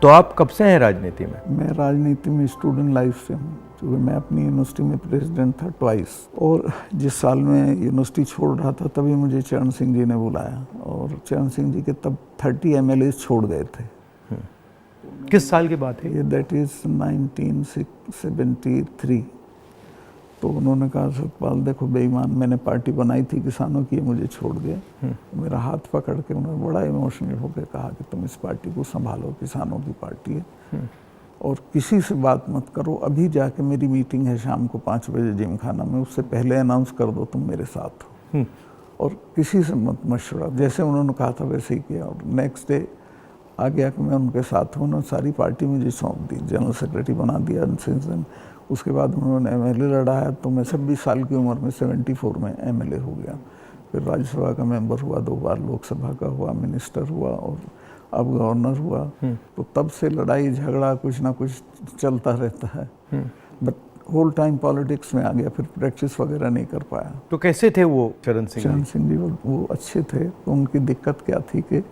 तो आप कब से हैं राजनीति में? मैं राजनीति में स्टूडेंट लाइफ से हूँ, क्योंकि मैं अपनी यूनिवर्सिटी में प्रेसिडेंट था ट्वाइस। और जिस साल मैं यूनिवर्सिटी छोड़ रहा था तभी मुझे चरण सिंह जी ने बुलाया, और चरण सिंह जी के तब 30 MLA छोड़ गए थे। किस साल की बात है? ये दैट इज़ 1973। तो उन्होंने कहा सतपाल देखो बेईमान, मैंने पार्टी बनाई थी किसानों की, मुझे छोड़ गए। मेरा हाथ पकड़ के उन्होंने बड़ा इमोशनल होकर कहा कि तुम इस पार्टी को संभालो, किसानों की पार्टी है, और किसी से बात मत करो। अभी जाके मेरी मीटिंग है शाम को 5 बजे जिम खाना में, उससे पहले अनाउंस कर दो तुम मेरे साथ हो, और किसी से मत मशवरा। जैसे उन्होंने कहा था वैसे ही किया, और नेक्स्ट डे आ गया कि मैं उनके साथ हूँ। उन्होंने सारी पार्टी मुझे सौंप दी, जनरल सेक्रेटरी बना दिया। उसके बाद उन्होंने MLA लड़ाया, तो मैं 26 साल की उम्र में 74 में MLA हो गया। फिर राज्यसभा का मेंबर हुआ, 2 बार लोकसभा का हुआ, मिनिस्टर हुआ, और अब गवर्नर हुआ। तो तब से लड़ाई झगड़ा कुछ ना कुछ चलता रहता है, बट होल टाइम पॉलिटिक्स में आ गया, फिर प्रैक्टिस वगैरह नहीं कर पाया। तो कैसे थे वो चरण सिंह? चरण सिंह जी वो अच्छे थे। तो उनकी दिक्कत क्या थी कि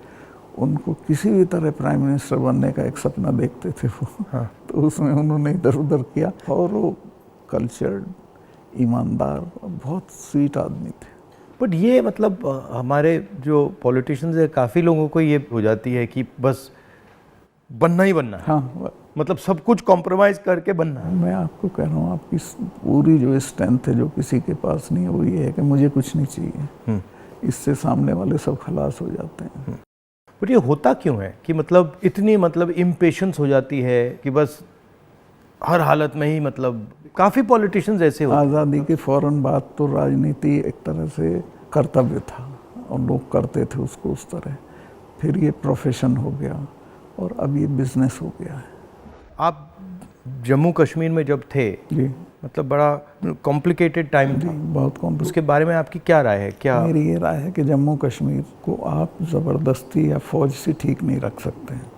उनको किसी भी तरह प्राइम मिनिस्टर बनने का एक सपना देखते थे वो। हाँ। तो उसमें उन्होंने इधर उधर किया, और वो कल्चर्ड, ईमानदार, बहुत स्वीट आदमी थे। बट ये मतलब हमारे जो पॉलिटिशियंस है, काफ़ी लोगों को ये हो जाती है कि बस बनना ही बनना है। हाँ, मतलब सब कुछ कॉम्प्रोमाइज़ करके बनना है। मैं आपको कह रहा हूँ, आपकी पूरी जो स्ट्रेंथ है जो किसी के पास नहीं है, वो ये है कि मुझे कुछ नहीं चाहिए। इससे सामने वाले सब खलास हो जाते हैं। बट ये होता क्यों है कि मतलब इतनी मतलब इम्पेशंस हो जाती है कि बस हर हालत में ही, मतलब काफ़ी पॉलिटिशियंस ऐसे होते हैं। आज़ादी के फ़ौरन बाद तो राजनीति एक तरह से कर्तव्य था, और लोग करते थे उसको उस तरह। फिर ये प्रोफेशन हो गया, और अब ये बिजनेस हो गया है। आप जम्मू कश्मीर में जब थे, जी, मतलब बड़ा कॉम्प्लिकेटेड टाइम था, बहुत कॉम्प्लिकेटेड। उसके बारे में आपकी क्या राय है? क्या मेरी ये राय है कि जम्मू कश्मीर को आप ज़बरदस्ती या फौज से ठीक नहीं रख सकते हैं।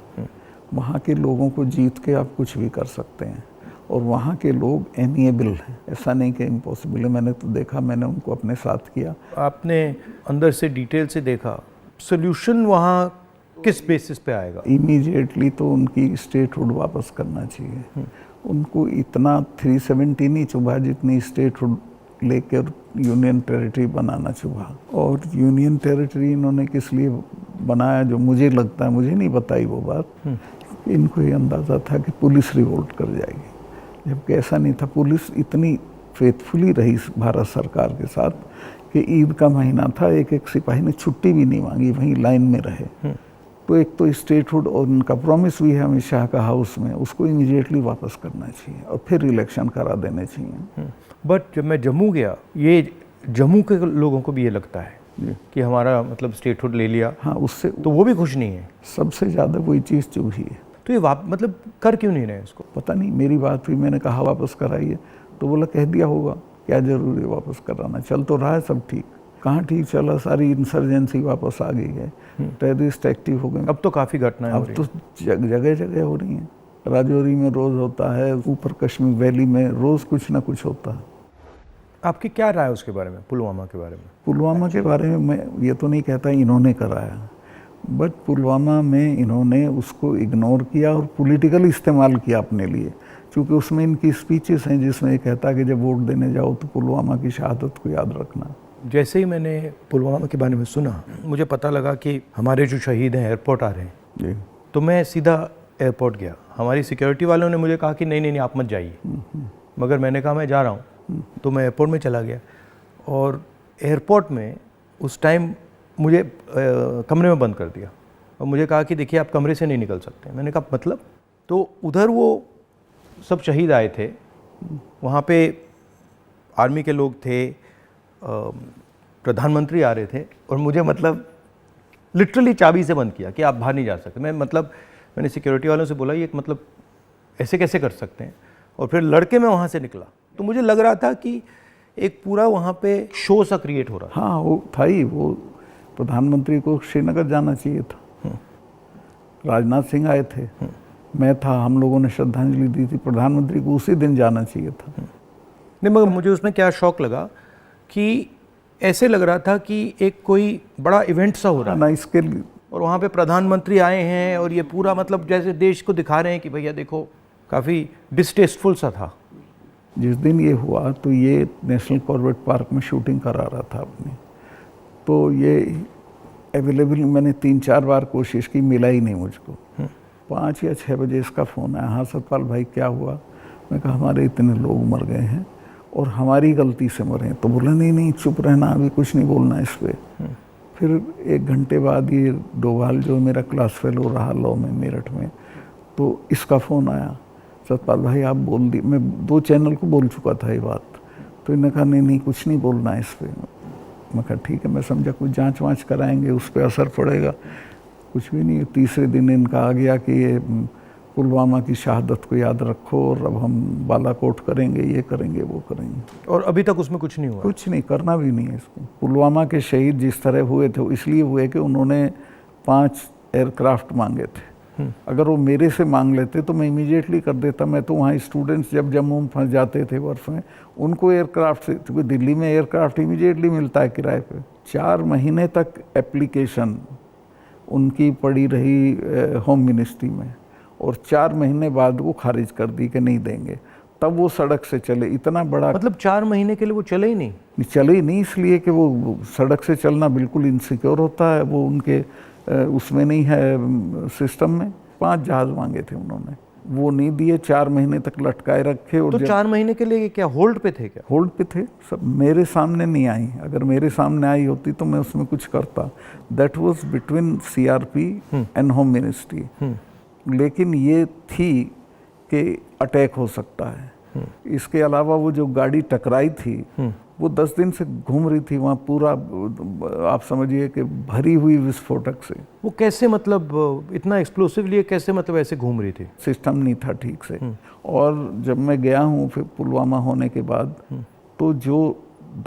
वहाँ के लोगों को जीत के आप कुछ भी कर सकते हैं, और वहाँ के लोग एमिएबल हैं। ऐसा नहीं कि इम्पॉसिबल है, मैंने तो देखा, मैंने उनको अपने साथ किया। आपने अंदर से डिटेल से देखा, सोल्यूशन वहाँ किस बेसिस पे आएगा? इमीडिएटली तो उनकी स्टेटहुड वापस करना चाहिए। उनको इतना 370 नहीं चुभा जितनी स्टेटहुड लेकर यूनियन टेरिटरी बनाना चुभा। और यूनियन टेरिटरी इन्होंने किस लिए बनाया, जो मुझे लगता है, मुझे नहीं बताई वो बात, इनको ये अंदाज़ा था कि पुलिस रिवोल्ट कर जाएगी, जबकि ऐसा नहीं था। पुलिस इतनी फेथफुली रही भारत सरकार के साथ कि ईद का महीना था, एक एक सिपाही ने छुट्टी भी नहीं मांगी, वहीं लाइन में रहे। तो एक तो स्टेटहुड, और उनका प्रॉमिस भी है अमित शाह का हाउस में, उसको इमीडिएटली वापस करना चाहिए, और फिर इलेक्शन करा देने चाहिए। बट जब मैं जम्मू गया, ये जम्मू के लोगों को भी ये लगता है कि हमारा मतलब स्टेटहुड ले लिया। हाँ, उससे तो वो भी खुश नहीं है। सबसे ज़्यादा वही चीज़ चुभी है। तो ये मतलब कर क्यों नहीं रहे इसको? पता नहीं, मेरी बात हुई, मैंने कहा वापस कराइए, तो बोला कह दिया होगा, क्या जरूरी है वापस कराना, चल तो रहा है सब ठीक। कहाँ ठीक चला, सारी इंसर्जेंसी वापस आ गई है, टेररिस्ट एक्टिव हो गए। अब तो काफ़ी घटनाएं हो रही हैं। अब तो जगह जगह हो रही हैं। राजौरी में रोज़ होता है, ऊपर कश्मीर वैली में रोज़ कुछ ना कुछ होता है। आपकी क्या राय है उसके बारे में, पुलवामा के बारे में? पुलवामा के बारे में मैं ये तो नहीं कहता इन्होंने कराया, बट पुलवामा में इन्होंने उसको इग्नोर किया और पॉलिटिकल इस्तेमाल किया अपने लिए, क्योंकि उसमें इनकी स्पीचेस हैं जिसमें ये कहता है कि जब वोट देने जाओ तो पुलवामा की शहादत को याद रखना। जैसे ही मैंने पुलवामा के बारे में सुना, मुझे पता लगा कि हमारे जो शहीद हैं एयरपोर्ट आ रहे हैं जी, तो मैं सीधा एयरपोर्ट गया। हमारी सिक्योरिटी वालों ने मुझे कहा कि नहीं नहीं नहीं आप मत जाइए, मगर मैंने कहा मैं जा रहा हूँ। तो मैं एयरपोर्ट में चला गया, और एयरपोर्ट में उस टाइम मुझे कमरे में बंद कर दिया, और मुझे कहा कि देखिए आप कमरे से नहीं निकल सकते। मैंने कहा मतलब? तो उधर वो सब शहीद आए थे, वहाँ पे आर्मी के लोग थे, प्रधानमंत्री आ रहे थे, और मुझे मतलब लिटरली चाबी से बंद किया कि आप बाहर नहीं जा सकते। मैंने सिक्योरिटी वालों से बोला ये मतलब ऐसे कैसे कर सकते हैं, और फिर लड़के मैं वहाँ से निकला। तो मुझे लग रहा था कि एक पूरा वहाँ पे शो सा क्रिएट हो रहा था। हाँ, वो था ही। वो प्रधानमंत्री को श्रीनगर जाना चाहिए था, राजनाथ सिंह आए थे, मैं था, हम लोगों ने श्रद्धांजलि दी थी। प्रधानमंत्री को उसी दिन जाना चाहिए था। नहीं, मगर मुझे उसमें क्या शौक लगा कि ऐसे लग रहा था कि एक कोई बड़ा इवेंट सा हो रहा है। ना, इसके और वहाँ पे प्रधानमंत्री आए हैं और ये पूरा मतलब जैसे देश को दिखा रहे हैं कि भैया देखो, काफ़ी डिस्टेस्टफुल सा था। जिस दिन ये हुआ तो ये नेशनल कॉर्बेट पार्क में शूटिंग करा रहा था अपनी, तो ये अवेलेबल, मैंने 3-4 बार कोशिश की, मिला ही नहीं मुझको। 5 या 6 बजे इसका फ़ोन आया, हाँ सतपाल भाई क्या हुआ? मैं कहा हमारे इतने लोग मर गए हैं और हमारी गलती से मरे। तो बोला नहीं नहीं चुप रहना, अभी कुछ नहीं बोलना इस पर। फिर 1 घंटे बाद ये डोभाल जो मेरा क्लास फेलो रहा लॉ में मेरठ में, तो इसका फ़ोन आया, सतपाल भाई आप बोल दी। मैं 2 चैनल को बोल चुका था ये बात, तो इन्होंने कहा नहीं नहीं कुछ नहीं बोलना है इस पर। मैं कहा ठीक है, मैं समझा कुछ जांच वाँच कराएंगे, उस पर असर पड़ेगा। कुछ भी नहीं। तीसरे दिन इनका आ गया कि ये पुलवामा की शहादत को याद रखो और अब हम बालाकोट करेंगे, ये करेंगे, वो करेंगे। और अभी तक उसमें कुछ नहीं हुआ? कुछ नहीं, करना भी नहीं है इसको। पुलवामा के शहीद जिस तरह हुए थे इसलिए हुए कि उन्होंने 5 एयरक्राफ्ट मांगे थे। अगर वो मेरे से मांग लेते तो मैं इमीडिएटली कर देता। मैं तो वहाँ स्टूडेंट्स जब जम्मू में फंस जाते थे बर्फ में, उनको एयरक्राफ्ट से, क्योंकि दिल्ली में एयरक्राफ्ट इमीडिएटली मिलता है किराए पे। 4 महीने तक एप्लीकेशन उनकी पड़ी रही होम मिनिस्ट्री में, और 4 महीने बाद वो खारिज कर दी कि नहीं देंगे। तब वो सड़क से चले। इतना बड़ा, मतलब 4 महीने के लिए वो चले ही नहीं? चले ही नहीं, इसलिए कि वो सड़क से चलना बिल्कुल इनसिक्योर होता है, वो उनके उसमें नहीं है सिस्टम में। 5 जहाज मांगे थे उन्होंने, वो नहीं दिए। 4 महीने तक लटकाए रखे। और तो 4 महीने के लिए क्या होल्ड पे थे? क्या होल्ड पे थे? सब मेरे सामने नहीं आई। अगर मेरे सामने आई होती तो मैं उसमें कुछ करता। That was between CRP and home ministry. लेकिन ये थी कि अटैक हो सकता है। इसके अलावा वो जो गाड़ी टकराई थी वो 10 दिन से घूम रही थी वहाँ, पूरा आप समझिए कि भरी हुई विस्फोटक से। वो कैसे, मतलब इतना एक्सप्लोसिवली कैसे, मतलब ऐसे घूम रही थी? सिस्टम नहीं था ठीक से। और जब मैं गया हूँ फिर पुलवामा होने के बाद, तो जो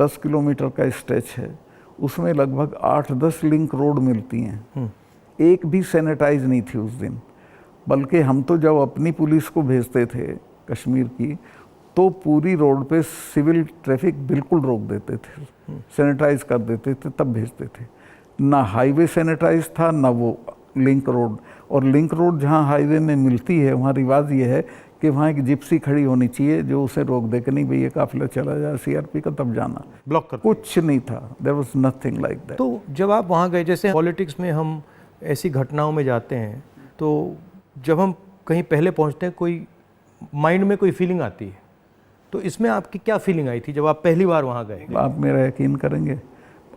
10 किलोमीटर का स्ट्रेच है उसमें लगभग 8-10 लिंक रोड मिलती हैं। एक भी सैनिटाइज नहीं थी उस दिन। बल्कि हम तो जब अपनी पुलिस को भेजते थे कश्मीर की, तो पूरी रोड पे सिविल ट्रैफिक बिल्कुल रोक देते थे, सैनिटाइज कर देते थे, तब भेजते थे। ना हाईवे सैनिटाइज था, ना वो लिंक रोड। और लिंक रोड जहाँ हाईवे में मिलती है वहाँ रिवाज ये है कि वहाँ एक जिप्सी खड़ी होनी चाहिए जो उसे रोक दे कि नहीं भाई ये काफिला चला जाए सीआरपी का, तब जाना। ब्लॉक कर कुछ नहीं था, there was nothing like that. तो जब आप वहाँ गए, जैसे पॉलिटिक्स में हम ऐसी घटनाओं में जाते हैं, तो जब हम कहीं पहले पहुँचते हैं कोई माइंड में कोई फीलिंग आती है, तो इसमें आपकी क्या फीलिंग आई थी जब आप पहली बार वहाँ गए? आप मेरा यकीन करेंगे,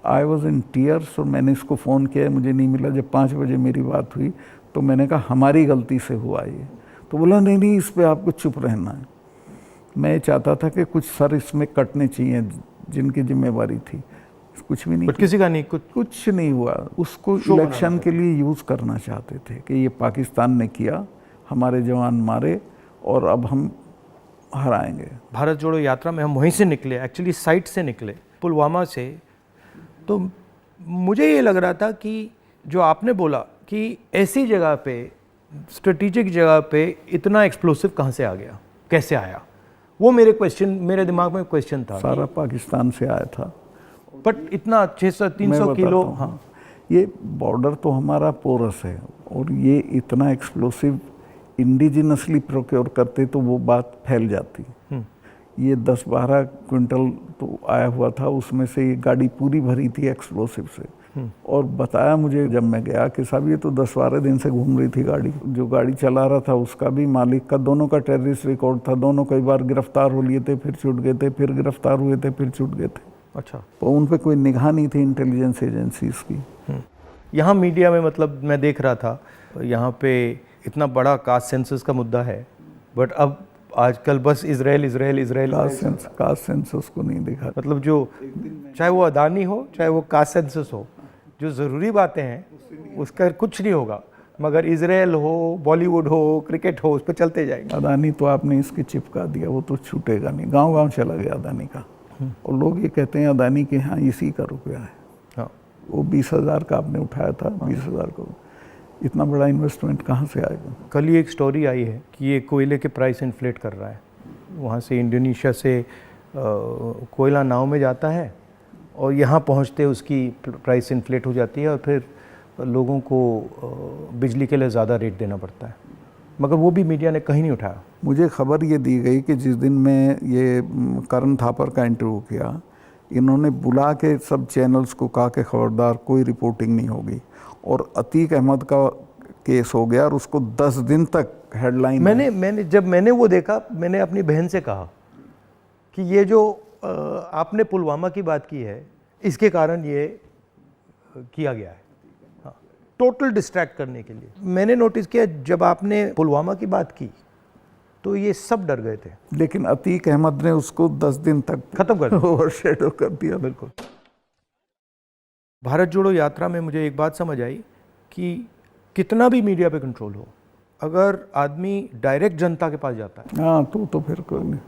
आई वॉज इन टीयर्स। और मैंने इसको फ़ोन किया, मुझे नहीं मिला। जब 5 बजे मेरी बात हुई तो मैंने कहा हमारी गलती से हुआ ये। तो बोला नहीं नहीं इस पर आपको चुप रहना है। मैं चाहता था कि कुछ सर इसमें कटने चाहिए जिनकी जिम्मेवारी थी। कुछ भी नहीं, किसी का नहीं, कुछ नहीं हुआ। उसको इलेक्शन के लिए यूज़ करना चाहते थे कि ये पाकिस्तान ने किया, हमारे जवान मारे और अब हम हराएंगे। भारत जोड़ो यात्रा में हम वहीं से निकले, एक्चुअली साइट से निकले, पुलवामा से। तो मुझे ये लग रहा था कि जो आपने बोला कि ऐसी जगह पे, स्ट्रेटेजिक जगह पे इतना एक्सप्लोसिव कहाँ से आ गया, कैसे आया, वो मेरे दिमाग में क्वेश्चन था। सारा पाकिस्तान से आया था, बट इतना 600-300 किलो। हाँ, ये बॉर्डर तो हमारा पोरस है, और ये इतना एक्सप्लोसिव इंडिजिनसली प्रोक्योर करते तो वो बात फैल जाती। ये 10-12 क्विंटल तो आया हुआ था, उसमें से ये गाड़ी पूरी भरी थी एक्सप्लोसिव से। और बताया मुझे जब मैं गया कि साहब ये तो 10-12 दिन से घूम रही थी गाड़ी। जो गाड़ी चला रहा था उसका भी, मालिक का, दोनों का टेररिस्ट रिकॉर्ड था। दोनों कई बार गिरफ्तार हो लिए थे, फिर छूट गए थे, फिर गिरफ्तार हुए थे, फिर छूट गए थे। अच्छा, तो उन पर कोई निगाह नहीं थी इंटेलिजेंस एजेंसीज की। यहाँ मीडिया में, मतलब मैं देख रहा था, यहाँ पे इतना बड़ा कास्ट सेंसस का मुद्दा है, बट अब आजकल बस इजराइल कास्ट सेंसस को नहीं दिखा। मतलब जो, चाहे वो अदानी हो, चाहे वो कास्ट सेंसस हो, जो ज़रूरी बातें हैं उसका कुछ नहीं होगा, मगर इजराइल हो, बॉलीवुड हो, क्रिकेट हो, उस पर चलते जाएंगे। अदानी तो आपने इसके चिपका दिया, वो तो छूटेगा नहीं। गांव-गांव चला गया अदानी का। और लोग ये कहते हैं अदानी के यहाँ इसी का रुपया है। हाँ, वो 20,000 का आपने उठाया था, 20,000 का। इतना बड़ा इन्वेस्टमेंट कहाँ से आएगा? कल ही एक स्टोरी आई है कि ये कोयले के प्राइस इन्फ्लेट कर रहा है। वहाँ से इंडोनेशिया से कोयला नाव में जाता है और यहाँ पहुँचते उसकी प्राइस इन्फ्लेट हो जाती है, और फिर लोगों को बिजली के लिए ज़्यादा रेट देना पड़ता है, मगर वो भी मीडिया ने कहीं नहीं उठाया। मुझे खबर ये दी गई कि जिस दिन मैं ये करण थापर का इंटरव्यू किया, इन्होंने बुला के सब चैनल्स को कहा कि खबरदार कोई रिपोर्टिंग नहीं होगी, और अतीक अहमद का केस हो गया और उसको 10 दिन तक हेडलाइन। जब मैंने वो देखा, मैंने अपनी बहन से कहा कि ये जो आपने पुलवामा की बात की है, इसके कारण ये किया गया है, हाँ, टोटल डिस्ट्रैक्ट करने के लिए। मैंने नोटिस किया जब आपने पुलवामा की बात की तो ये सब डर गए थे, लेकिन अतीक अहमद ने उसको 10 दिन तक खत्म कर दिया, ओवरशैडो कर दिया। बिल्कुल। भारत जोड़ो यात्रा में मुझे एक बात समझ आई कि कितना भी मीडिया पे कंट्रोल हो, अगर आदमी डायरेक्ट जनता के पास जाता है, हाँ, तो फिर कोई नहीं,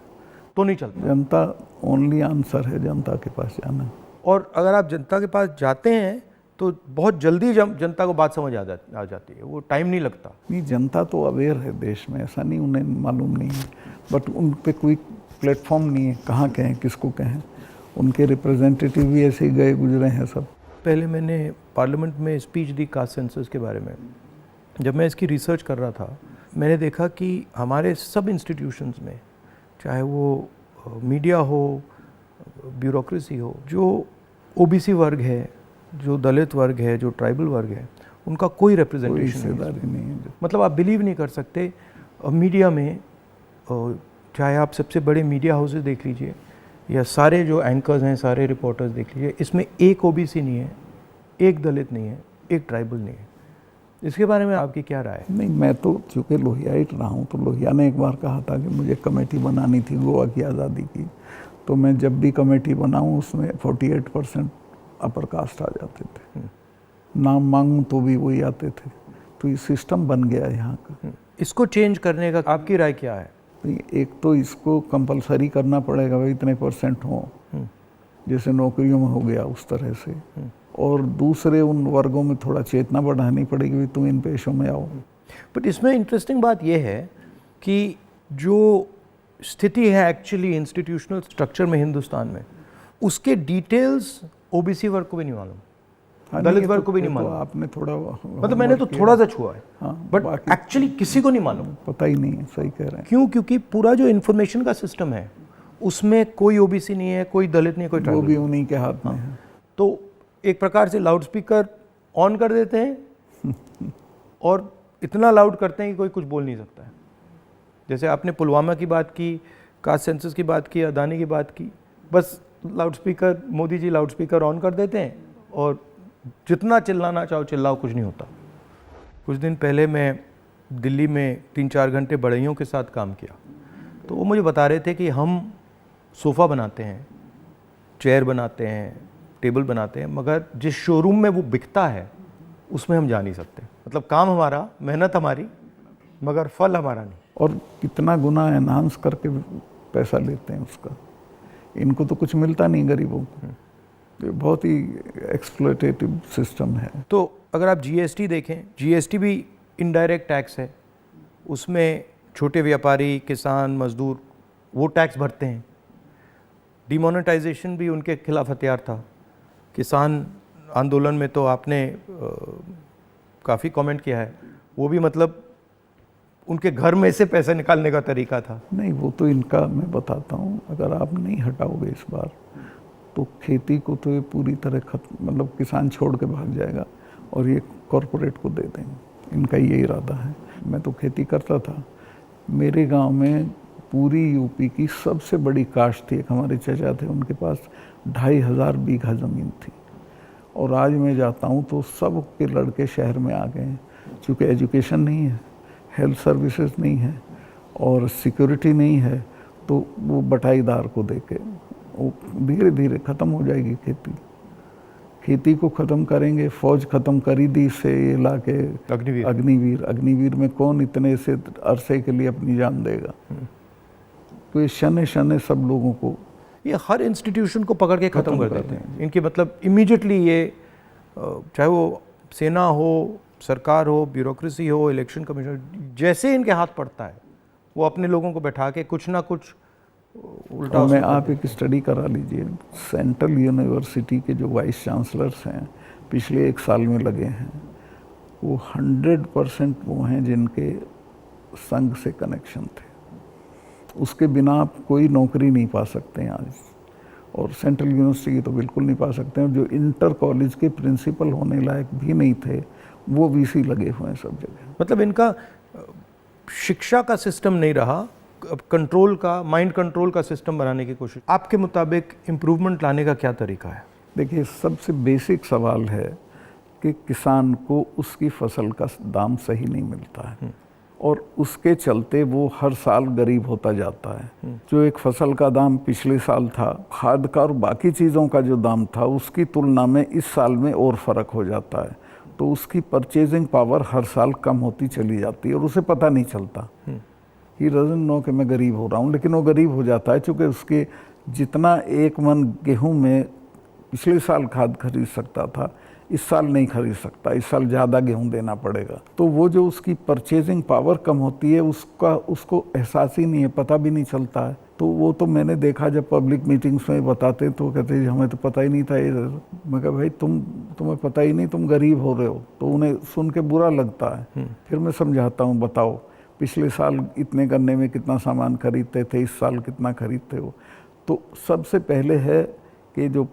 तो नहीं चलता। जनता ओनली आंसर है, जनता के पास जाना। और अगर आप जनता के पास जाते हैं तो बहुत जल्दी जनता को बात समझ आ जाती है, वो टाइम नहीं लगता। नहीं, जनता तो अवेयर है देश में, ऐसा नहीं उन्हें मालूम नहीं है, बट उन पे कोई प्लेटफॉर्म नहीं है, कहाँ कहें, किसको कहें। उनके रिप्रेजेंटेटिव भी ऐसे ही गए गुजरे हैं सब। पहले मैंने पार्लियामेंट में स्पीच दी कास्ट सेंसस के बारे में। जब मैं इसकी रिसर्च कर रहा था, मैंने देखा कि हमारे सब इंस्टीट्यूशंस में, चाहे वो मीडिया हो, ब्यूरोक्रेसी हो, जो ओबीसी वर्ग है, जो दलित वर्ग है, जो ट्राइबल वर्ग है, उनका कोई रिप्रेजेंटेशन नहीं है। मतलब आप बिलीव नहीं कर सकते, मीडिया में चाहे आप सबसे बड़े मीडिया हाउसेस देख लीजिए या सारे जो एंकर्स हैं, सारे रिपोर्टर्स देख लीजिए, इसमें एक ओबीसी नहीं है, एक दलित नहीं है, एक ट्राइबल नहीं है। इसके बारे में आपकी क्या राय है? नहीं, मैं तो चूँकि लोहियाइट रहा हूँ, तो लोहिया ने एक बार कहा था कि मुझे कमेटी बनानी थी गोवा की आज़ादी की, तो मैं जब भी कमेटी बनाऊँ उसमें 48% अपर कास्ट आ जाते थे, नाम मांगूँ तो भी वही आते थे। तो ये सिस्टम बन गया है यहाँ का। इसको चेंज करने का आपकी राय क्या है? एक तो इसको कंपलसरी करना पड़ेगा, भाई इतने % हो, जैसे नौकरियों में हो गया उस तरह से, और दूसरे उन वर्गों में थोड़ा चेतना बढ़ानी पड़ेगी, भाई तुम इन पेशों में आओ। बट इसमें इंटरेस्टिंग बात यह है कि जो स्थिति है एक्चुअली इंस्टीट्यूशनल स्ट्रक्चर में हिंदुस्तान में, उसके डिटेल्स ओबीसी वर्ग को भी नहीं मालूम, दलित वर्ग को भी नहीं मालूम। आपने थोड़ा, मतलब मैंने तो थोड़ा सा छुआ है, बट एक्चुअली किसी को नहीं मालूम, पता ही नहीं है। सही कह रहे हैं। क्यों? क्योंकि पूरा जो इन्फॉर्मेशन का सिस्टम है उसमें कोई ओबीसी नहीं है, कोई दलित नहीं है, कोई ट्राइबल, वो भी उन्हीं के हाथ में है। तो एक प्रकार से लाउड स्पीकर ऑन कर देते हैं और इतना लाउड करते हैं कि कोई कुछ बोल नहीं सकता है। जैसे आपने पुलवामा की बात की, कास्ट सेंसस की बात की, अदानी की बात की, बस loudspeaker, Modi ji loudspeaker on कर देते हैं और जितना चिल्लाना चाहो चिल्लाओ, कुछ नहीं होता। कुछ दिन पहले मैं दिल्ली में 3-4 घंटे बढ़इयों के साथ काम किया, तो वो मुझे बता रहे थे कि हम सोफ़ा बनाते हैं, चेयर बनाते हैं, टेबल बनाते हैं, मगर जिस शोरूम में वो बिकता है उसमें हम जा नहीं सकते। मतलब काम हमारा, मेहनत हमारी, मगर फल हमारा नहीं। और कितना गुना एनहांस करके पैसा लेते हैं उसका। इनको तो कुछ मिलता नहीं गरीबों को। ये बहुत ही एक्सप्लॉयटेटिव सिस्टम है। तो अगर आप जीएसटी देखें, जीएसटी भी इनडायरेक्ट टैक्स है, उसमें छोटे व्यापारी, किसान, मजदूर वो टैक्स भरते हैं। डिमोनेटाइजेशन भी उनके खिलाफ हथियार था। किसान आंदोलन में तो आपने काफ़ी कमेंट किया है, वो भी मतलब उनके घर में से पैसे निकालने का तरीका था। नहीं, वो तो इनका मैं बताता हूँ, अगर आप नहीं हटाओगे इस बार तो खेती को तो ये पूरी तरह खत्म, मतलब किसान छोड़ के भाग जाएगा और ये कॉरपोरेट को दे देंगे। इनका ये इरादा है। मैं तो खेती करता था। मेरे गांव में पूरी यूपी की सबसे बड़ी काश्त थी। एक हमारे चाचा थे, उनके पास 2500 बीघा ज़मीन थी। और आज मैं जाता हूँ तो सब के लड़के शहर में आ गए हैं, क्योंकि एजुकेशन नहीं है, हेल्थ सर्विसेज नहीं है और सिक्योरिटी नहीं है, तो वो बटाईदार को देके वो धीरे धीरे ख़त्म हो जाएगी खेती। खेती को ख़त्म करेंगे, फौज ख़त्म करी दी से ये ला के अग्निवीर में कौन इतने से अरसे के लिए अपनी जान देगा। तो ये शने शने सब लोगों को, ये हर इंस्टीट्यूशन को पकड़ के ख़त्म कर देते हैं। इनके मतलब इमीडिएटली ये, चाहे वो सेना हो, सरकार हो, ब्यूरोक्रेसी हो, इलेक्शन कमीशन, जैसे इनके हाथ पड़ता है वो अपने लोगों को बैठा के कुछ ना कुछ उल्टा। मैं आप एक स्टडी करा लीजिए, सेंट्रल यूनिवर्सिटी के जो वाइस चांसलर्स हैं पिछले 1 साल में लगे हैं, वो 100% वो हैं जिनके संघ से कनेक्शन थे। उसके बिना आप कोई नौकरी नहीं पा सकते हैं आज, और सेंट्रल यूनिवर्सिटी की तो बिल्कुल नहीं पा सकते हैं। जो इंटर कॉलेज के प्रिंसिपल होने लायक भी नहीं थे वो वीसी लगे हुए हैं सब जगह। मतलब इनका शिक्षा का सिस्टम नहीं रहा, कंट्रोल का, माइंड कंट्रोल का सिस्टम बनाने की कोशिश। आपके मुताबिक इम्प्रूवमेंट लाने का क्या तरीका है? देखिए, सबसे बेसिक सवाल है कि किसान को उसकी फसल का दाम सही नहीं मिलता है और उसके चलते वो हर साल गरीब होता जाता है। जो एक फसल का दाम पिछले साल था, खाद का और बाकी चीज़ों का जो दाम था, उसकी तुलना में इस साल में और फ़र्क हो जाता है। तो उसकी परचेजिंग पावर हर साल कम होती चली जाती है और उसे पता नहीं चलता। ही डजंट नो कि मैं गरीब हो रहा हूँ, लेकिन वो गरीब हो जाता है क्योंकि उसके जितना एक मन गेहूं में पिछले साल खाद खरीद सकता था, इस साल नहीं खरीद सकता, इस साल ज़्यादा गेहूं देना पड़ेगा। तो वो जो उसकी परचेजिंग पावर कम होती है उसको एहसास ही नहीं है, पता भी नहीं चलता है। तो वो तो मैंने देखा, जब पब्लिक मीटिंग्स में बताते तो कहते हैं हमें तो पता ही नहीं था ये। मैं कहा भाई तुम्हें पता ही नहीं, तुम गरीब हो रहे हो। तो उन्हें सुन के बुरा लगता है। फिर मैं समझाता हूँ, बताओ पिछले साल इतने गन्ने में कितना सामान खरीदते थे, इस साल कितना खरीदते हो। तो सबसे पहले है कि जो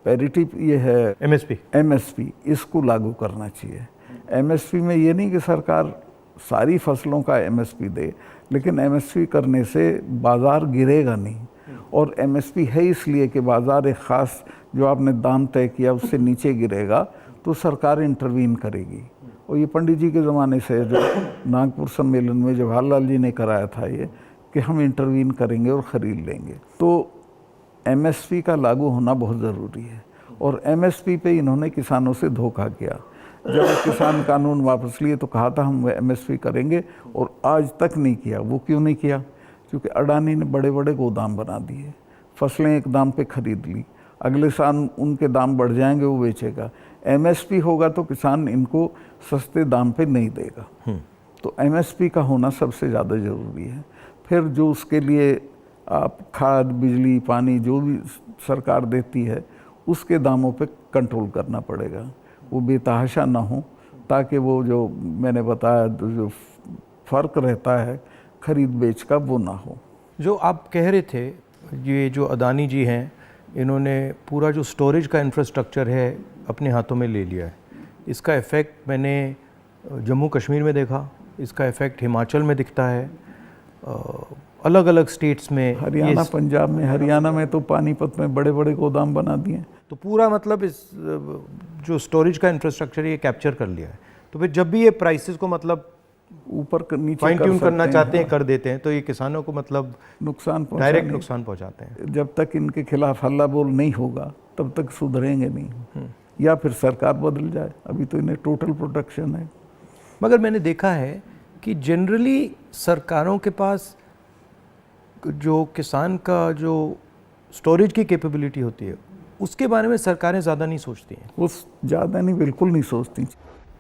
पैरिटी ये है एमएसपी इसको लागू करना चाहिए। एमएसपी में ये नहीं कि सरकार सारी फसलों का एमएसपी दे, लेकिन एमएसपी करने से बाज़ार गिरेगा नहीं। और एमएसपी है इसलिए कि बाज़ार एक ख़ास जो आपने दाम तय किया उससे नीचे गिरेगा तो सरकार इंटरवीन करेगी। और ये पंडित जी के ज़माने से जो नागपुर सम्मेलन में जवाहरलाल जी ने कराया था ये कि हम इंटरवीन करेंगे और ख़रीद लेंगे। तो एमएसपी का लागू होना बहुत ज़रूरी है। और एमएसपी पे इन्होंने किसानों से धोखा किया। जब किसान कानून वापस लिए तो कहा था हम एमएसपी करेंगे, और आज तक नहीं किया। वो क्यों नहीं किया? क्योंकि अडानी ने बड़े बड़े गोदाम बना दिए, फसलें एक दाम पे खरीद ली, अगले साल उनके दाम बढ़ जाएंगे, वो बेचेगा। एमएसपी होगा तो किसान इनको सस्ते दाम पे नहीं देगा। तो एमएसपी का होना सबसे ज़्यादा ज़रूरी है। फिर जो उसके लिए आप खाद, बिजली, पानी जो भी सरकार देती है उसके दामों पे कंट्रोल करना पड़ेगा, वो बेतहाशा ना हो, ताकि वो जो मैंने बताया जो फ़र्क रहता है खरीद बेच का वो ना हो। जो आप कह रहे थे, ये जो अदानी जी हैं, इन्होंने पूरा जो स्टोरेज का इंफ्रास्ट्रक्चर है अपने हाथों में ले लिया है। इसका इफ़ेक्ट मैंने जम्मू कश्मीर में देखा, इसका इफ़ेक्ट हिमाचल में दिखता है, अलग अलग स्टेट्स में, हरियाणा, पंजाब में। हरियाणा में तो पानीपत में बड़े बड़े गोदाम बना दिए। तो पूरा मतलब इस जो स्टोरेज का इंफ्रास्ट्रक्चर ये कैप्चर कर लिया है। तो फिर जब भी ये प्राइसेस को मतलब ऊपर नीचे फाइन ट्यून करना चाहते हैं, कर देते हैं, तो ये किसानों को मतलब नुकसान, डायरेक्ट नुकसान पहुंचाते हैं। जब तक इनके खिलाफ हल्ला बोल नहीं होगा तब तक सुधरेंगे नहीं, या फिर सरकार बदल जाए। अभी तो इन्हें टोटल प्रोटेक्शन है। मगर मैंने देखा है कि जनरली सरकारों के पास जो किसान का जो स्टोरेज की कैपेबिलिटी होती है उसके बारे में सरकारें ज़्यादा नहीं सोचती हैं। वो ज़्यादा नहीं, बिल्कुल नहीं सोचती।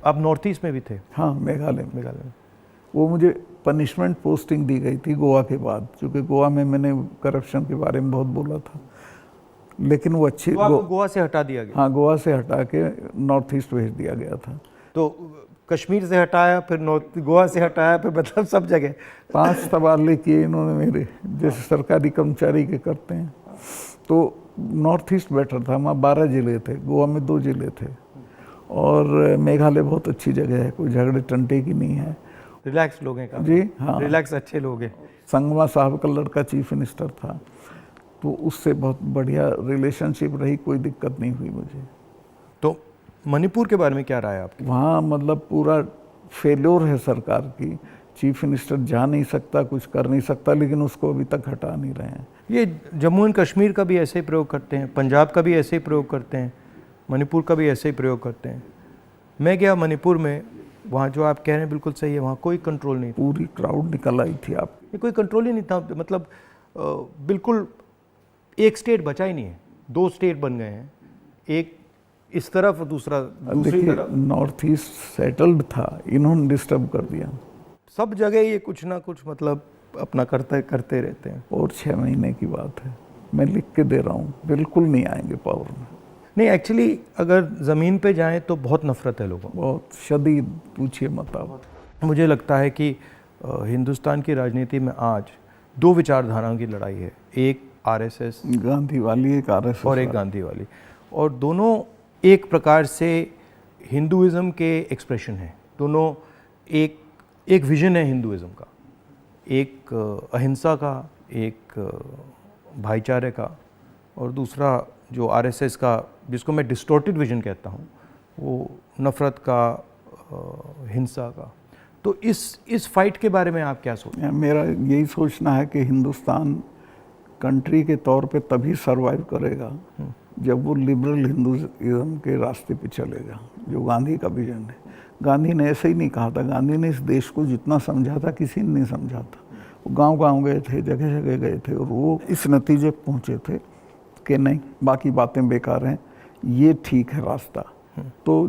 आप नॉर्थ ईस्ट में भी थे? हाँ, मेघालय में। वो मुझे पनिशमेंट पोस्टिंग दी गई थी गोवा के बाद, क्योंकि गोवा में मैंने करप्शन के बारे में बहुत बोला था। लेकिन वो अच्छी गोवा से हटा दिया गया। हाँ, गोवा से हटा के नॉर्थ ईस्ट भेज दिया गया था। तो कश्मीर से हटाया, फिर गोवा से हटाया, फिर मतलब सब जगह 5 तबादले किए इन्होंने मेरे, जैसे सरकारी कर्मचारी के करते हैं। तो नॉर्थ ईस्ट बेटर था, वहाँ 12 ज़िले थे, गोवा में 2 ज़िले थे। और मेघालय बहुत अच्छी जगह है, कोई झगड़े टंटे की नहीं है, रिलैक्स लोग हैं। जी हाँ, रिलैक्स अच्छे लोग हैं। संगमा साहब का लड़का चीफ मिनिस्टर था, तो उससे बहुत बढ़िया रिलेशनशिप रही, कोई दिक्कत नहीं हुई मुझे। तो मणिपुर के बारे में क्या राय है आपकी? वहाँ मतलब पूरा फेल्योर है सरकार की। चीफ मिनिस्टर जा नहीं सकता, कुछ कर नहीं सकता, लेकिन उसको अभी तक हटा नहीं रहे हैं। ये जम्मू एंड कश्मीर का भी ऐसे ही प्रयोग करते हैं, पंजाब का भी ऐसे ही प्रयोग करते हैं, मणिपुर का भी ऐसे ही प्रयोग करते हैं। मैं गया मणिपुर में, वहाँ जो आप कह रहे हैं बिल्कुल सही है, वहाँ कोई कंट्रोल नहीं था। पूरी क्राउड निकल आई थी। आप ये कोई कंट्रोल ही नहीं था, मतलब बिल्कुल एक स्टेट बचा ही नहीं है, 2 स्टेट बन गए हैं, एक इस तरफ और दूसरा दूसरी तरफ। नॉर्थ ईस्ट सेटल्ड था, इन्होंने डिस्टर्ब कर दिया। सब जगह ये कुछ ना कुछ मतलब अपना करते रहते हैं। और 6 महीने की बात है, मैं लिख के दे रहा हूँ, बिल्कुल नहीं आएंगे पावर में। नहीं, एक्चुअली अगर ज़मीन पे जाएं तो बहुत नफ़रत है लोगों को, बहुत शदीद, पूछिए मत आप। मुझे लगता है कि हिंदुस्तान की राजनीति में आज दो विचारधाराओं की लड़ाई है, एक आरएसएस गांधी वाली, एक आरएसएस और एक गांधी वाली, और दोनों एक प्रकार से हिंदुइज़्म के एक्सप्रेशन हैं। दोनों एक विजन है हिंदुइज़्म का, एक अहिंसा का, एक भाईचारे का, और दूसरा जो आरएसएस का, जिसको मैं डिस्टॉर्टेड विजन कहता हूँ, वो नफ़रत का, हिंसा का। तो इस फाइट के बारे में आप क्या सोचते हैं? मेरा यही सोचना है कि हिंदुस्तान कंट्री के तौर पे तभी सरवाइव करेगा जब वो लिबरल हिंदुइज्म के रास्ते पे चलेगा, जो गांधी का विजन है। गांधी ने ऐसे ही नहीं कहा था, गांधी ने इस देश को जितना समझा था किसी ने नहीं समझा था। वो गांव-गांव गए थे, जगह जगह गए थे, और वो इस नतीजे पे पहुँचे थे कि नहीं, बाकी बातें बेकार हैं, ये ठीक है रास्ता। तो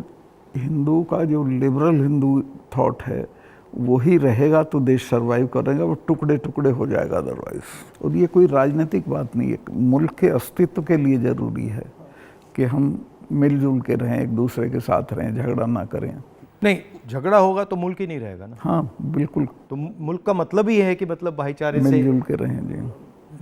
हिंदू का जो लिबरल हिंदू थॉट है वही रहेगा तो देश सरवाइव करेगा, वो टुकड़े टुकड़े हो जाएगा अदरवाइज। और ये कोई राजनीतिक बात नहीं है, मुल्क के अस्तित्व के लिए ज़रूरी है कि हम मिलजुल के रहें, एक दूसरे के साथ रहें, झगड़ा ना करें। नहीं, झगड़ा होगा तो मुल्क ही नहीं रहेगा ना। हाँ बिल्कुल, तो मुल्क का मतलब ही है कि मतलब भाईचारे से मिलजुल के रहें जी,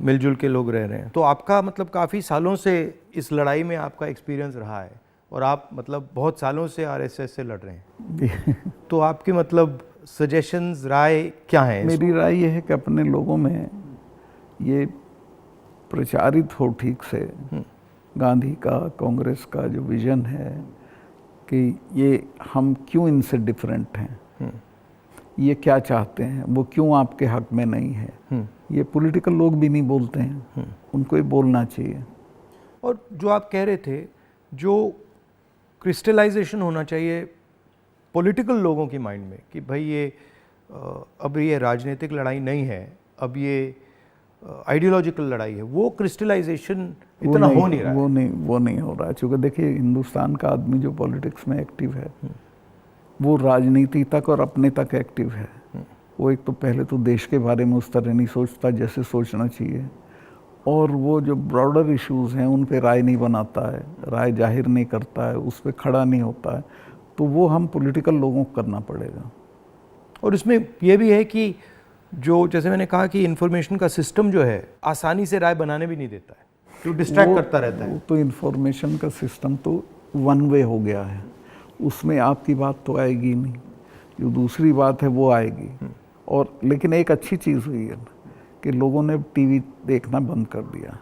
मिलजुल के लोग रह रहे हैं। तो आपका मतलब काफ़ी सालों से इस लड़ाई में आपका एक्सपीरियंस रहा है, और आप मतलब बहुत सालों से आरएसएस से लड़ रहे हैं। तो आपकी मतलब सजेशंस, राय क्या है? मेरी राय ये है कि अपने लोगों में ये प्रचारित हो ठीक से गांधी का, कांग्रेस का जो विजन है कि ये हम क्यों इनसे डिफरेंट हैं, ये क्या चाहते हैं, वो क्यों आपके हक में नहीं है, ये पॉलिटिकल लोग भी नहीं बोलते हैं, उनको ये बोलना चाहिए। और जो आप कह रहे थे, जो क्रिस्टलाइजेशन होना चाहिए पॉलिटिकल लोगों की माइंड में कि भाई ये अब ये राजनीतिक लड़ाई नहीं है, अब ये आइडियोलॉजिकल लड़ाई है, वो क्रिस्टलाइजेशन इतना हो नहीं रहा है। वो नहीं हो रहा है, क्योंकि देखिए हिंदुस्तान का आदमी जो पॉलिटिक्स में एक्टिव है वो राजनीति तक और अपने तक एक्टिव है। वो एक तो पहले तो देश के बारे में उस तरह नहीं सोचता जैसे सोचना चाहिए, और वो जो ब्रॉडर इश्यूज़ हैं उन पे राय नहीं बनाता है, राय जाहिर नहीं करता है, उस पर खड़ा नहीं होता है। तो वो हम पॉलिटिकल लोगों को करना पड़ेगा। और इसमें यह भी है कि जो, जैसे मैंने कहा कि इंफॉर्मेशन का सिस्टम जो है आसानी से राय बनाने भी नहीं देता है, जो डिस्ट्रैक्ट करता रहता है। तो इंफॉर्मेशन का सिस्टम तो वन वे हो गया है, उसमें आपकी बात तो आएगी नहीं, जो दूसरी बात है वो आएगी। और लेकिन एक अच्छी चीज़ हुई है कि लोगों ने टीवी देखना बंद कर दिया,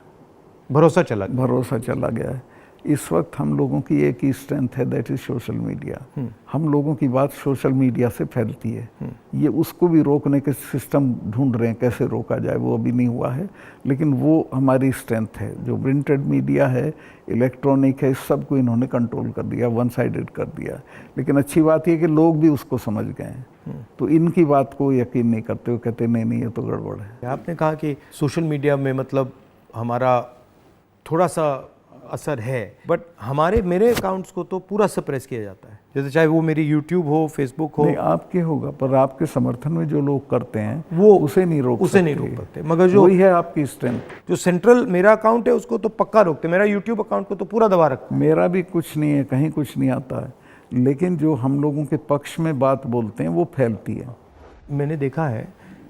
भरोसा चला गया है। इस वक्त हम लोगों की एक ही स्ट्रेंथ है, दैट इज सोशल मीडिया। हम लोगों की बात सोशल मीडिया से फैलती है। ये उसको भी रोकने के सिस्टम ढूंढ रहे हैं, कैसे रोका जाए, वो अभी नहीं हुआ है, लेकिन वो हमारी स्ट्रेंथ है। जो प्रिंटेड मीडिया है, इलेक्ट्रॉनिक है, इस सब को इन्होंने कंट्रोल कर दिया, वन साइडेड कर दिया। लेकिन अच्छी बात यह कि लोग भी उसको समझ गए हैं, तो इनकी बात को यकीन नहीं करते, वो कहते नहीं ये तो गड़बड़ है। आपने कहा कि सोशल मीडिया में मतलब हमारा थोड़ा सा असर है, बट मेरे अकाउंट्स को तो पूरा सप्रेस किया जाता है, जैसे चाहे वो मेरी यूट्यूब हो, फेसबुक हो। नहीं, आपके होगा, पर आपके समर्थन में जो लोग करते हैं वो उसे नहीं रोक सकते। मगर जो वही है आपकी स्ट्रेंथ। जो सेंट्रल मेरा अकाउंट है उसको तो पक्का रोकते, मेरा यूट्यूब अकाउंट को तो पूरा दबा रखते। मेरा भी कुछ नहीं है, कहीं कुछ नहीं आता है, लेकिन जो हम लोगों के पक्ष में बात बोलते हैं वो फैलती है। मैंने देखा है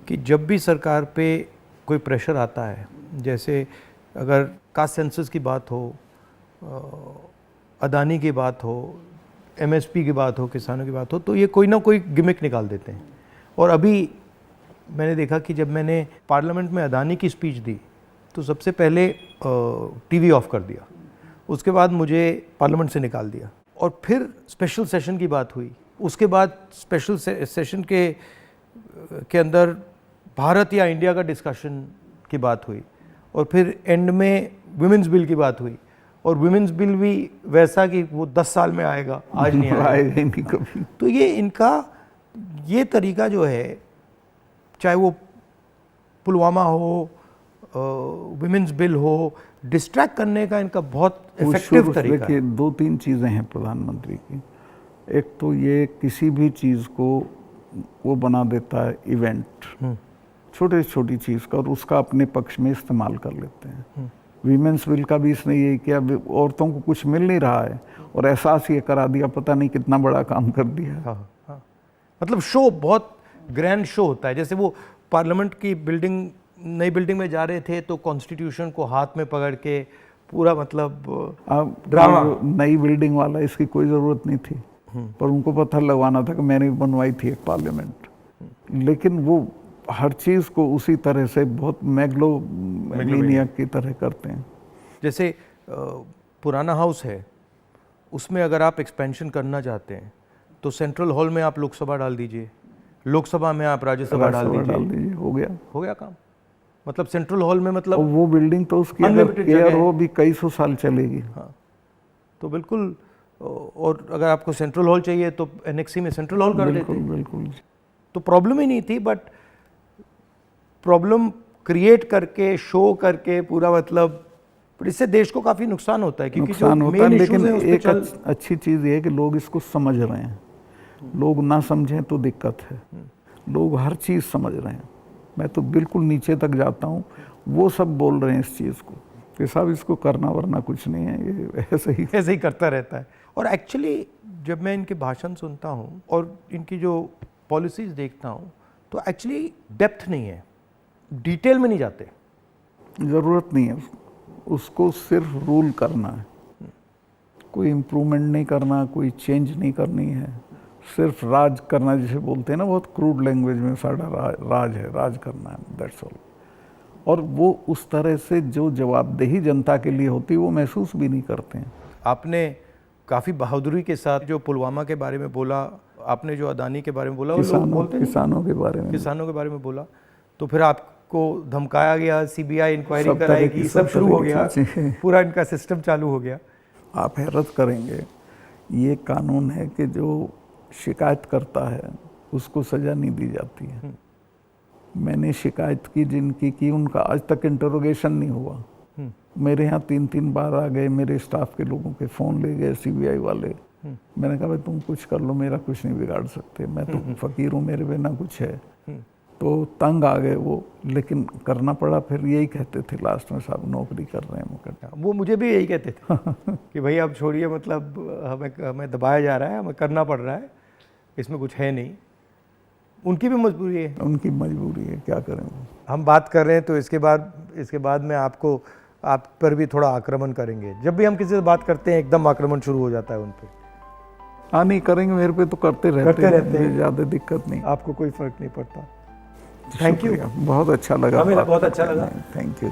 कि जब भी सरकार पे कोई प्रेशर आता है, जैसे अगर कास्ट सेंसस की बात हो, अदानी की बात हो, एमएसपी की बात हो, किसानों की बात हो, तो ये कोई ना कोई गिमिक निकाल देते हैं। और अभी मैंने देखा कि जब मैंने पार्लियामेंट में अदानी की स्पीच दी तो सबसे पहले टीवी ऑफ कर दिया, उसके बाद मुझे पार्लियामेंट से निकाल दिया, और फिर स्पेशल सेशन की बात हुई, उसके बाद स्पेशल सेशन के अंदर भारत या इंडिया का डिस्कशन की बात हुई, और फिर एंड में विमेंस बिल की बात हुई, और विमेंस बिल भी वैसा कि वो 10 साल में आएगा, आज नहीं आएगा ही नहीं कभी। तो ये इनका ये तरीका जो है, चाहे वो पुलवामा हो, विमेंस बिल हो, डिस्ट्रैक्ट करने का इनका बहुत इफेक्टिव तरीका है। 2-3 चीज़ें हैं प्रधानमंत्री की। एक तो ये किसी भी चीज़ को वो बना देता है इवेंट, छोटी छोटी चीज़ का, और उसका अपने पक्ष में इस्तेमाल कर लेते हैं। वीमेंस बिल का भी इसने यही किया, औरतों को कुछ मिल नहीं रहा है और एहसास ये करा दिया, पता नहीं कितना बड़ा काम कर दिया। हाँ हाँ, मतलब शो बहुत ग्रैंड शो होता है। जैसे वो पार्लियामेंट की बिल्डिंग, नई बिल्डिंग में जा रहे थे तो कॉन्स्टिट्यूशन को हाथ में पकड़ के पूरा मतलब ड्रामा। नई बिल्डिंग वाला इसकी कोई ज़रूरत नहीं थी, पर उनको पत्थर लगवाना था कि मैंने बनवाई थी एक पार्लियामेंट। लेकिन वो हर चीज़ को उसी तरह से बहुत मैग्लोमैनियक की तरह करते हैं। जैसे पुराना हाउस है, उसमें अगर आप एक्सपेंशन करना चाहते हैं तो सेंट्रल हॉल में आप लोकसभा डाल दीजिए, लोकसभा में आप राज्यसभा डाल दीजिए, हो गया काम। मतलब सेंट्रल हॉल में मतलब वो बिल्डिंग तो उसकी अगर केयर हो भी कई सौ साल चलेगी। हाँ, तो बिल्कुल। और अगर आपको सेंट्रल हॉल चाहिए तो एनेक्सी में सेंट्रल हॉल कर देते। बिल्कुल। तो प्रॉब्लम ही नहीं थी, बट प्रॉब्लम क्रिएट करके, शो करके पूरा मतलब, इससे देश को काफ़ी नुकसान होता है। क्योंकि नुकसान होता है, लेकिन एक अच्छी चीज़ ये है कि लोग इसको समझ रहे हैं। लोग ना समझें तो दिक्कत है, लोग हर चीज़ समझ रहे हैं। मैं तो बिल्कुल नीचे तक जाता हूँ, वो सब बोल रहे हैं इस चीज़ को कि साहब इसको करना वरना कुछ नहीं है, ये ऐसे ही करता रहता है। और एक्चुअली जब मैं इनके भाषण सुनता हूँ और इनकी जो पॉलिसीज़ देखता हूँ तो एक्चुअली डेप्थ नहीं है, डिटेल में नहीं जाते। ज़रूरत नहीं है उसको सिर्फ रूल करना है, कोई इम्प्रूवमेंट नहीं करना, कोई चेंज नहीं करनी है, सिर्फ राज करना, जिसे बोलते हैं ना बहुत क्रूड लैंग्वेज में, सारा राज है, राज करना है, दैट्स ऑल। और वो उस तरह से जो जवाबदेही जनता के लिए होती है वो महसूस भी नहीं करते हैं। आपने काफ़ी बहादुरी के साथ जो पुलवामा के बारे में बोला, आपने जो अदानी के बारे में बोला, किसानों के बारे में बोला, तो फिर आपको धमकाया गया, सीबीआई इंक्वायरी कराएगी, सब शुरू हो गया, पूरा इनका सिस्टम चालू हो गया। आप हैरत करेंगे, ये कानून है कि जो शिकायत करता है उसको सज़ा नहीं दी जाती है। मैंने शिकायत की जिनकी की, उनका आज तक इंटरोगेशन नहीं हुआ। मेरे यहाँ 3-3 बार आ गए, मेरे स्टाफ के लोगों के फ़ोन ले गए सीबीआई वाले। मैंने कहा भाई तुम कुछ कर लो, मेरा कुछ नहीं बिगाड़ सकते, मैं तो फ़कीर हूँ, मेरे बिना कुछ है। तो तंग आ गए वो, लेकिन करना पड़ा। फिर यही कहते थे लास्ट में, साहब नौकरी कर रहे हैं। वो मुझे भी यही कहते थे कि भाई अब छोड़िए, मतलब हमें दबाया जा रहा है, हमें करना पड़ रहा है, इसमें कुछ है नहीं। उनकी भी मजबूरी है, क्या करें। हम बात कर रहे हैं तो इसके बाद में आप पर भी थोड़ा आक्रमण करेंगे। जब भी हम किसी से बात करते हैं एकदम आक्रमण शुरू हो जाता है उन पे। हाँ नहीं करेंगे, मेरे पे तो करते रहते हैं, ज़्यादा दिक्कत नहीं, आपको कोई फर्क नहीं पड़ता। थैंक यू, बहुत अच्छा लगा, हमें बहुत अच्छा लगा, थैंक यू।